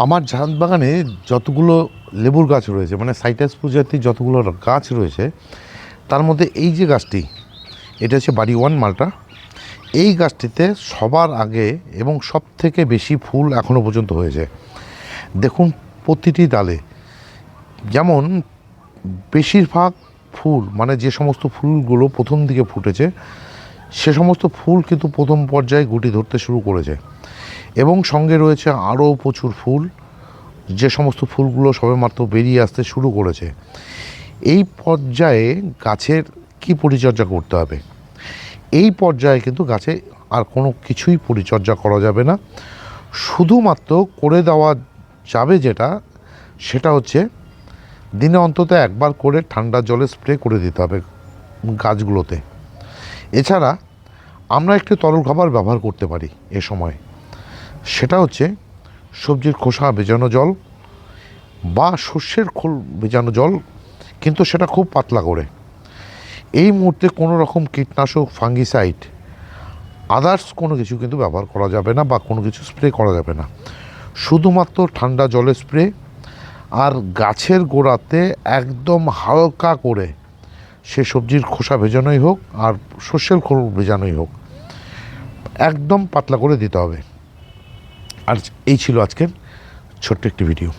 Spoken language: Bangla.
আমার ছাদ বাগানে যতগুলো লেবুর গাছ রয়েছে, মানে সাইটাস প্রজাতির যতগুলো গাছ রয়েছে, তার মধ্যে এই যে গাছটি, এটা হচ্ছে বাড়ি ওয়ান মালটা। এই গাছটিতে সবার আগে এবং সব থেকে বেশি ফুল এখনও পর্যন্ত হয়েছে। দেখুন প্রতিটি ডালে, যেমন বেশিরভাগ ফুল, মানে যে সমস্ত ফুলগুলো প্রথম দিকে ফুটেছে সে সমস্ত ফুল কিন্তু প্রথম পর্যায়ে গুটি ধরতে শুরু করেছে, এবং সঙ্গে রয়েছে আরও প্রচুর ফুল, যে সমস্ত ফুলগুলো সবেমাত্র বেরিয়ে আসতে শুরু করেছে। এই পর্যায়ে গাছের কি পরিচর্যা করতে হবে? এই পর্যায়ে কিন্তু গাছে আর কোনো কিছুই পরিচর্যা করা যাবে না। শুধুমাত্র করে দেওয়া যাবে সেটা হচ্ছে দিনে অন্তত একবার করে ঠান্ডা জলে স্প্রে করে দিতে হবে গাছগুলোতে। এছাড়া আমরা একটি তরল খাবার ব্যবহার করতে পারি এ সময়, সেটা হচ্ছে সবজির খোসা ভেজানো জল বা শস্যের খোল ভেজানো জল, কিন্তু সেটা খুব পাতলা করে। এই মুহূর্তে কোনো রকম কীটনাশক, ফাঙ্গিসাইড, আদার্স কোনো কিছু কিন্তু ব্যবহার করা যাবে না বা কোনো কিছু স্প্রে করা যাবে না। শুধুমাত্র ঠান্ডা জলে স্প্রে, আর গাছের গোড়াতে একদম হালকা করে, সে সবজির খোসা ভেজানোই হোক আর শস্যের খোল ভেজানোই হোক, একদম পাতলা করে দিতে হবে। আর এই ছিল আজকের ছোট্ট একটি ভিডিও।